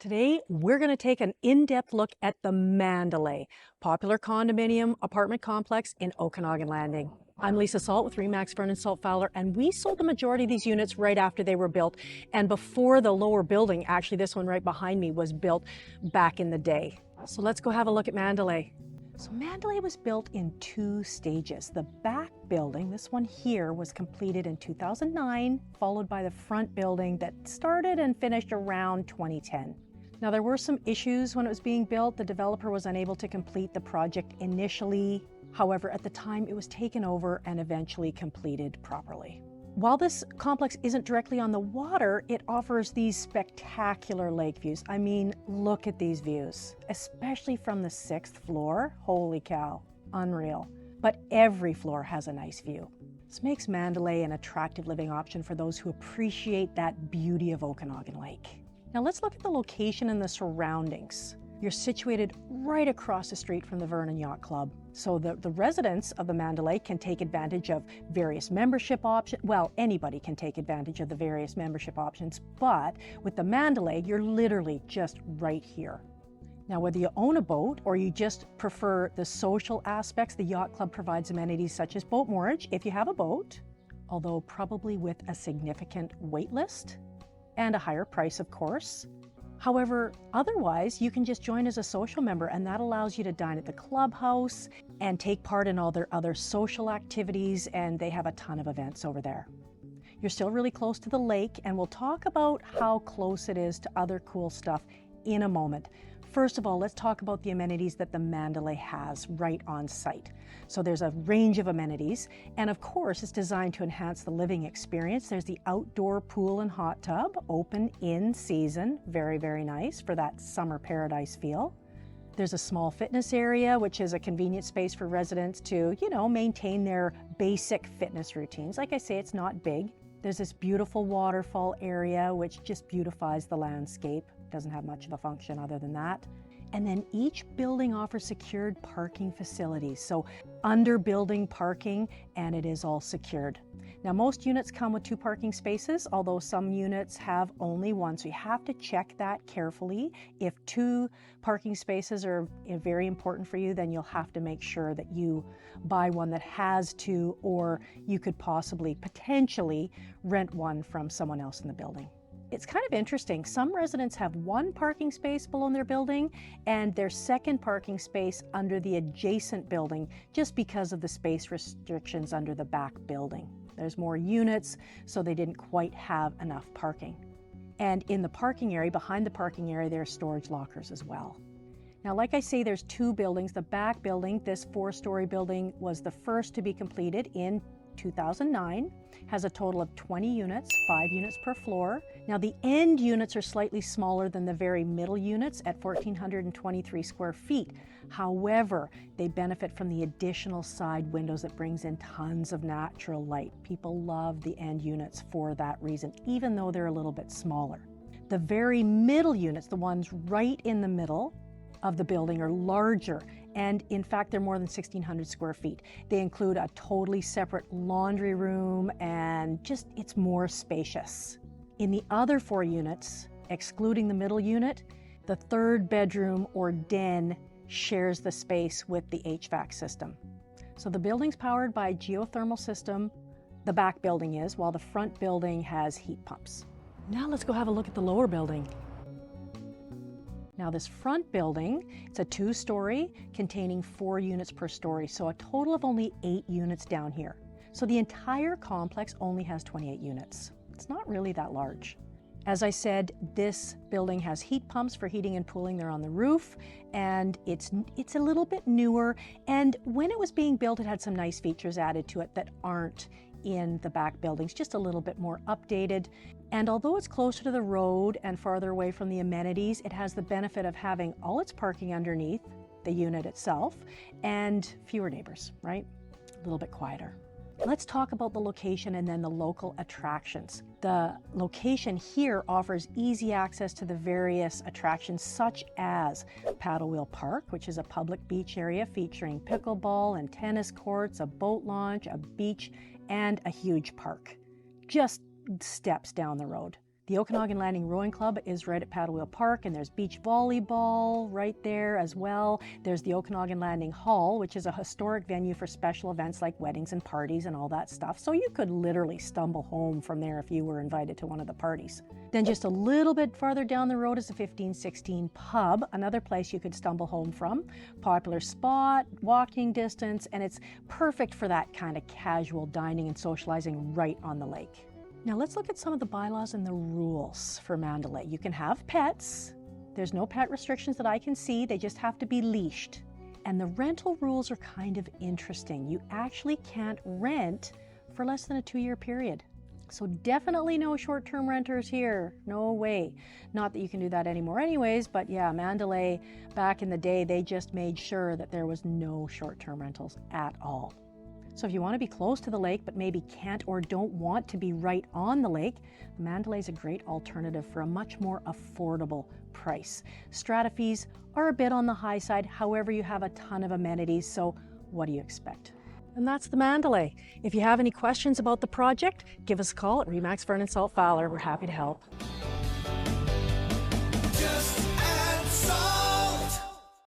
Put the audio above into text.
Today, we're going to take an in-depth look at the Mandalay, popular condominium apartment complex in Okanagan Landing. I'm Lisa Salt with RE/MAX Vernon Salt Fowler, and we sold the majority of these units right after they were built and before the lower building, actually this one right behind me, was built back in the day. So let's go have a look at Mandalay. So Mandalay was built in two stages. The back building, this one here, was completed in 2009, followed by the front building that started and finished around 2010. Now, there were some issues when it was being built. The developer was unable to complete the project initially. However, at the time, it was taken over and eventually completed properly. While this complex isn't directly on the water, it offers these spectacular lake views. I mean, look at these views, especially from the 6th floor. Holy cow, unreal. But every floor has a nice view. This makes Mandalay an attractive living option for those who appreciate that beauty of Okanagan Lake. Now let's look at the location and the surroundings. You're situated right across the street from the Vernon Yacht Club. So the residents of the Mandalay can take advantage of various membership options. Well, anybody can take advantage of the various membership options, but with the Mandalay, you're literally just right here. Now, whether you own a boat or you just prefer the social aspects, the Yacht Club provides amenities such as boat moorage if you have a boat, although probably with a significant wait list and a higher price, of course. However, otherwise, you can just join as a social member, and that allows you to dine at the clubhouse and take part in all their other social activities, and they have a ton of events over there. You're still really close to the lake, and we'll talk about how close it is to other cool stuff in a moment. First of all, let's talk about the amenities that the Mandalay has right on site. So there's a range of amenities, and of course, it's designed to enhance the living experience. There's the outdoor pool and hot tub, open in season. Very, very nice for that summer paradise feel. There's a small fitness area, which is a convenient space for residents to, maintain their basic fitness routines. Like I say, it's not big. There's this beautiful waterfall area, which just beautifies the landscape. Doesn't have much of a function other than that. And then each building offers secured parking facilities. So under building parking, and it is all secured. Now, most units come with 2 parking spaces, although some units have only 1. So you have to check that carefully. If 2 parking spaces are very important for you, then you'll have to make sure that you buy one that has 2, or you could potentially rent one from someone else in the building. It's kind of interesting. Some residents have 1 parking space below their building and their second parking space under the adjacent building, just because of the space restrictions under the back building. There's more units, so they didn't quite have enough parking. And in the parking area, behind the parking area, there are storage lockers as well. Now, like I say, there's 2 buildings. The back building, this 4-story building, was the first to be completed in 2009, has a total of 20 units, 5 units per floor. Now, the end units are slightly smaller than the very middle units at 1,423 square feet. However, they benefit from the additional side windows that brings in tons of natural light. People love the end units for that reason, even though they're a little bit smaller. The very middle units, the ones right in the middle of the building, are larger, and in fact they're more than 1,600 square feet. They include a totally separate laundry room, and it's more spacious. In the other 4 units, excluding the middle unit, the 3rd bedroom or den shares the space with the HVAC system. So the building's powered by a geothermal system, the back building is, while the front building has heat pumps. Now let's go have a look at the lower building. Now, this front building, it's a 2-story containing 4 units per story, so a total of only 8 units down here. So the entire complex only has 28 units. It's not really that large. As I said, this building has heat pumps for heating and cooling. They're on the roof, and it's a little bit newer. And when it was being built, it had some nice features added to it that aren't in the back buildings, just a little bit more updated. And although it's closer to the road and farther away from the amenities, it has the benefit of having all its parking underneath the unit itself and fewer neighbors, right? A little bit quieter. Let's talk about the location and then the local attractions. The location here offers easy access to the various attractions such as Paddlewheel Park, which is a public beach area featuring pickleball and tennis courts, a boat launch, a beach, and a huge park, just steps down the road. The Okanagan Landing Rowing Club is right at Paddlewheel Park, and there's beach volleyball right there as well. There's the Okanagan Landing Hall, which is a historic venue for special events like weddings and parties and all that stuff. So you could literally stumble home from there if you were invited to one of the parties. Then just a little bit farther down the road is the 1516 Pub, another place you could stumble home from. Popular spot, walking distance, and it's perfect for that kind of casual dining and socializing right on the lake. Now let's look at some of the bylaws and the rules for Mandalay. You can have pets. There's no pet restrictions that I can see. They just have to be leashed. And the rental rules are kind of interesting. You actually can't rent for less than a 2-year period. So definitely no short-term renters here. No way. Not that you can do that anymore anyways, but yeah, Mandalay, back in the day, they just made sure that there was no short-term rentals at all. So if you want to be close to the lake, but maybe can't or don't want to be right on the lake, Mandalay is a great alternative for a much more affordable price. Strata fees are a bit on the high side, however, you have a ton of amenities, so what do you expect? And that's the Mandalay. If you have any questions about the project, give us a call at RE/MAX Vernon Salt Fowler. We're happy to help.